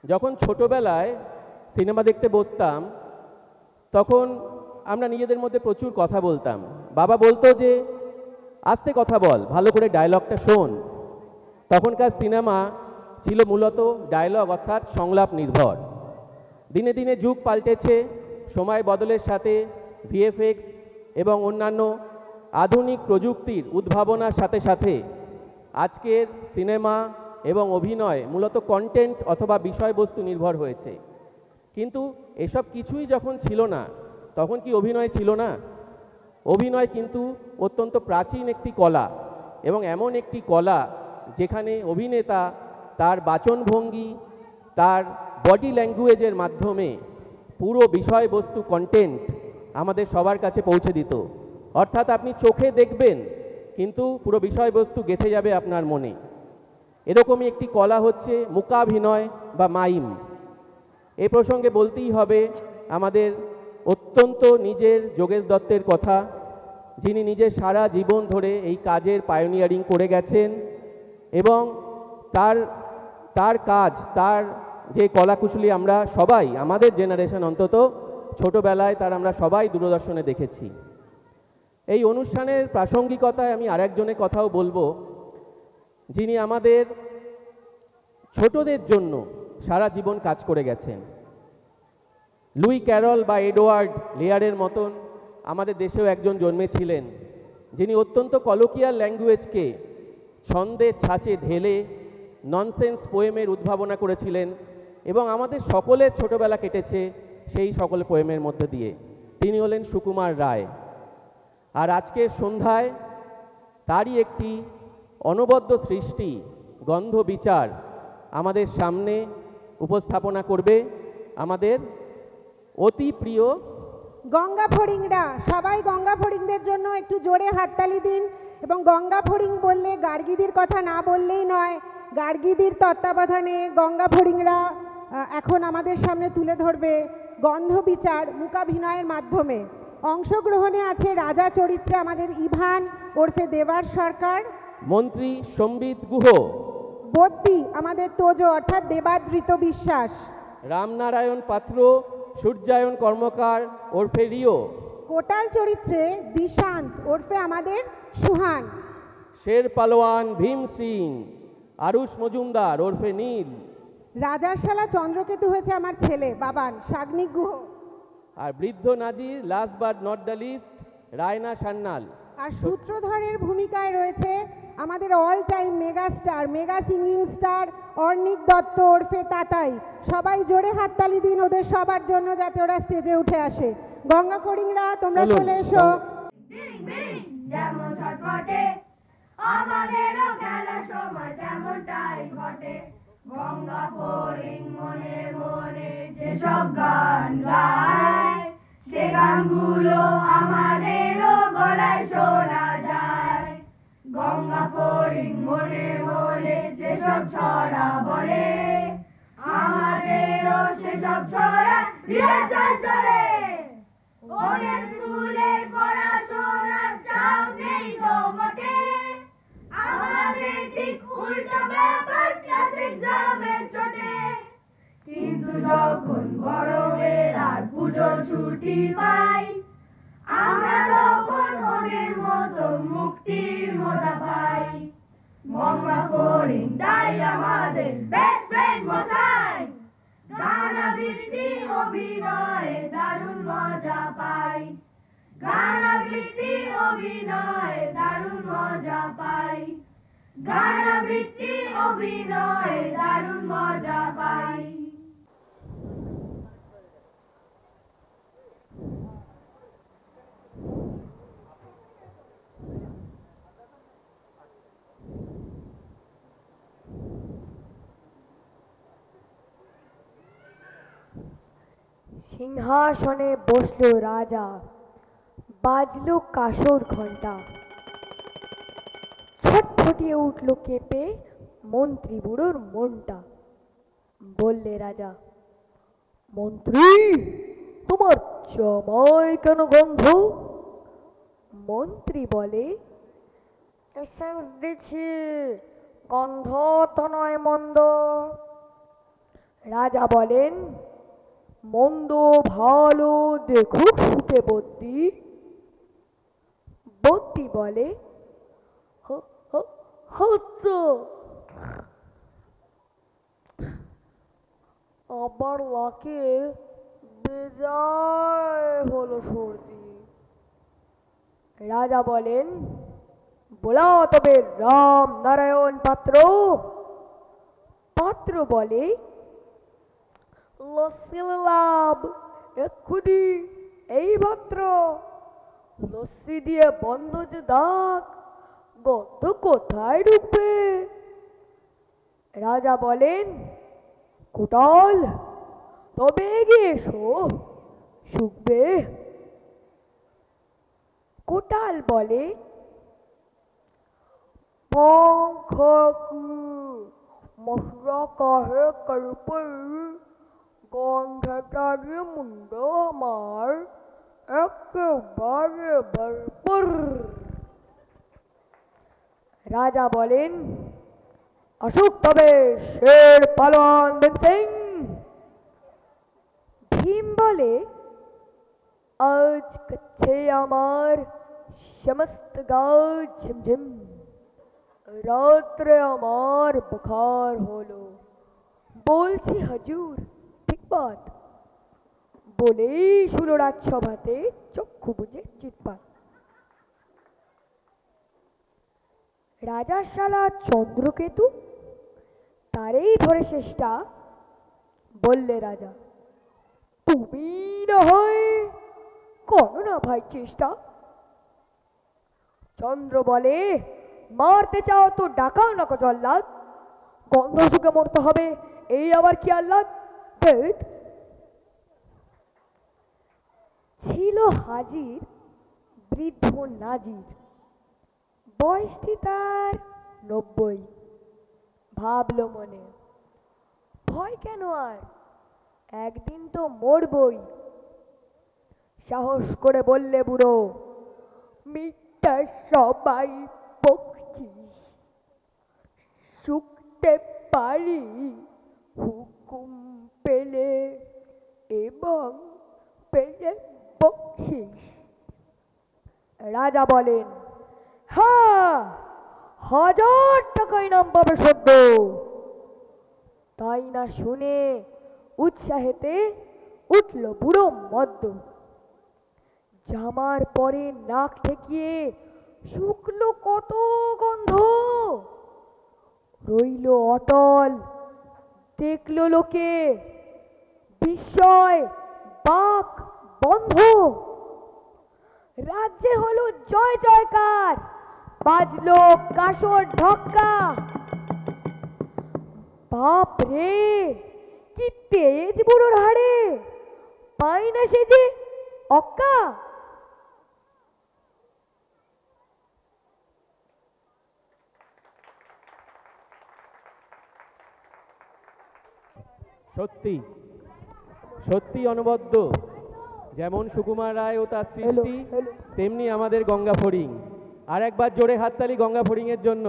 যখন ছোটবেলায় সিনেমা দেখতে বসতাম তখন আমরা নিজেদের মধ্যে প্রচুর কথা বলতাম। বাবা বলতো যে আস্তে কথা বল, ভালো করে ডায়লগটা শোন। তখনকার সিনেমা ছিল মূলত ডায়লগ অর্থাৎ সংলাপ নির্ভর। দিনে দিনে যুগ পাল্টেছে, সময় বদলের সাথে ভিএফএক্স এবং অন্যান্য আধুনিক প্রযুক্তির উদ্ভাবনার সাথে সাথে আজকের সিনেমা এবং অভিনয় মূলত কন্টেন্ট অথবা বিষয়বস্তু নির্ভর হয়েছে। কিন্তু এসব কিছুই যখন ছিল না, তখন কি অভিনয় ছিল না? অভিনয় কিন্তু অত্যন্ত প্রাচীন একটি কলা, এবং এমন একটি কলা যেখানে অভিনেতা তার বাচনভঙ্গি, তার বডি ল্যাঙ্গুয়েজের মাধ্যমে পুরো বিষয়বস্তু কন্টেন্ট আমাদের সবার কাছে পৌঁছে দিত। অর্থাৎ আপনি চোখে দেখবেন কিন্তু পুরো বিষয়বস্তু গেঁথে যাবে আপনার মনে। এরকমই একটি কলা হচ্ছে মূকাভিনয় বা মাইম। এ প্রসঙ্গে বলতেই হবে আমাদের অত্যন্ত নিজের যোগেশ দত্তের কথা, যিনি নিজের সারা জীবন ধরে এই কাজের পায়োনিয়ারিং করে গেছেন এবং তার কাজ, তার যে কলাকুশলী আমরা সবাই, আমাদের জেনারেশন অন্তত ছোটবেলায় তার আমরা সবাই দূরদর্শনে দেখেছি। এই অনুষ্ঠানের প্রাসঙ্গিকতায় আমি আরেকজনের কথাও বলবো, যিনি আমাদের ছোটদের জন্য সারা জীবন কাজ করে গেছেন। লুই ক্যারল বা এডওয়ার্ড লেয়ারের মতন আমাদের দেশেও একজন জন্মেছিলেন, যিনি অত্যন্ত কলোকিয়াল ল্যাঙ্গুয়েজকে ছন্দের ছাঁচে ঢেলে ননসেন্স পোয়েমের উদ্ভাবনা করেছিলেন এবং আমাদের সকলের ছোটবেলা কেটেছে সেই সকল পোয়েমের মধ্যে দিয়ে। তিনি হলেন সুকুমার রায়। আর আজকের সন্ধ্যায় তারই একটি অনবদ্য সৃষ্টি গন্ধ বিচার আমাদের সামনে উপস্থাপনা করবে আমাদের অতি প্রিয় গঙ্গা ফড়িংরা। সবাই গঙ্গা ফড়িংদের জন্য একটু জোরে হাততালি দিন। এবং গঙ্গা ফড়িং বললে গার্গীদের কথা না বললেই নয়। গার্গীদের তত্ত্বাবধানে গঙ্গা ফড়িংরা এখন আমাদের সামনে তুলে ধরবে গন্ধ বিচার মূকাভিনয়ের মাধ্যমে। অংশগ্রহণে আছে রাজা চরিত্রে আমাদের ইভান ওরফে দেবার সরকার, মন্ত্রী সম্বিত গুহ, বদ্যি আমাদের তোজো অর্থাৎ দেবাদৃত বিশ্বাস, রামনারায়ণ পাত্র সূর্যায়ন কর্মকার ওরফে রিও, কোটাল চরিত্রে দিশান্ত ওরফে আমাদের সুহান, শের পালোয়ান ভীম সিং আরুষ মজুমদার ওরফে নীল, রাজার শালা চন্দ্রকেতু হয়েছে আমার ছেলে বাবান সাগ্নিক গুহ, আর বৃদ্ধ Nazir last but not the least Raina Sanyal. আর সূত্রধরের ভূমিকায় রয়েছে আমাদের all time megastar, mega singing star Arnik Dutta ওরফে তাতাই। সবাই জোরে হাততালি দিন ওদের সবার জন্য, যাতে ওরা স্টেজে উঠে আসে। গঙ্গা ফড়িংরা তোমরা চলে এসো। যেমন ছটফটে আমাদেরও খেলার সময় তেমনটাই ঘটে। গঙ্গা ফড়িং মনে মনে যেসব গান গায়, সে গানগুলো আমাদেরও গলায় শোনা যায়। গঙ্গা ফড়িং মনে মনে যেসব ছড়া বলে, আমাদেরও সেসব ছড়া রিহার্সাল চলে। ওদের স্কুলের পড়াশোনার চাপ নেই তো মোটে, আমাদের ঠিক উল্টো ব্যাপার ক্লাস এক্সামের চোটে। কিন্তু যখন গরমের আর পুজোর ছুটি পাই, আমরা তখন ওদের মতো মুক্তির মজা পাই। গঙ্গা ফড়িং তাই আমাদের বেস্ট ফ্রেন্ড মশাই, গান আবৃত্তি অভিনয়ে দারুণ মজা পাই। গান আবৃত্তি অভিনয়ে দারুণ মজা পাই। গান আবৃত্তি অভিনয়ে দারুণ মজা পাই। সিংহাসনে বসলো রাজা, বাজলো কাসর ঘণ্টা, ছটফটিয়ে উঠল কেঁপে মন্ত্রী বুড়োর মনটা। বললে রাজা, মন্ত্রী তোমার জামায় কেন গন্ধ? মন্ত্রী বলে, এসেন্স দিছি, গন্ধ তো নয় মন্দ। রাজা বলেন, মন্দ ভালো দেখুক সুখে বদ্যি। বদ্যি বলে, হচ্ছে আবার ওকে বেজায় হলো সর্দি। রাজা বলেন, বলাও তবে রাম নারায়ণ পাত্র। পাত্র বলে, লস্যি লাভ এক্ষুনি এই মাত্র। লস্যি দিয়ে বন্ধ যে দাগ, গন্ধ কোথায় ঢুকবে? রাজা বলেন, কোটাল তবে এগিয়ে এসো, শুকবে। কোটাল বলে, पंख की मसरा काहे करपर, गंधटारे मुंडो हमार एकेबारे बरपर। রাজা বলেন, আসুক তবে শের পালোয়ান ভীম সিং। ভীম বলে, আজ কাছে আমার সমস্ত গাও ঝিমঝিম, রাত্রে আমার বুখার হলো, বলছি হুজুর ঠিকবাত। বলেই শুলো রাজসভাতে চক্ষু বুজে চিৎপাত। রাজার শালা চন্দ্রকেতু, তারেই ধরে শেষটা। বললে রাজা, তুমি না হয় করো না ভাই চেষ্টা। চন্দ্র বলে, মারতে চাও তো ডাকাও না জল্লাদ, গন্ধ শুকে মরতে হবে এই আবার কি আহ্লাদ। ছিল হাজির বৃদ্ধ নাজির, বয়সটি তার 90। ভাবলো মনে, ভয় কেন আর, একদিন তো মরবই। সাহস করে বললে বুড়ো, মিথ্যা সবাই বকছিস, শুকতে পারি হুকুম পেলে এবং পেলে বকছিস। রাজা বলেন, হ্যাঁ 1000 টাকা ইনাম পাবে সদ্য। তাই না শুনে উৎসাহেতে উঠল বুড়ো মদ্য। জামার পরে নাক ঠেকিয়ে শুকলো কত গন্ধ, রইল অটল দেখলো লোকে, বিস্ময় বাক বন্ধ। রাজ্যে হলো জয় জয়কার, বাজলো কাসর ঢক্কা। বাপ রে কি তেজ বুড়োর হাড়ে, পাই না সে যে অক্কা। সত্যি সত্যি অনবদ্য, যেমন সুকুমার রায় ও তার সৃষ্টি, তেমনি আমাদের গঙ্গা ফড়িং। আর একবার জোরে হাততালি গঙ্গা ফড়িং এর জন্য।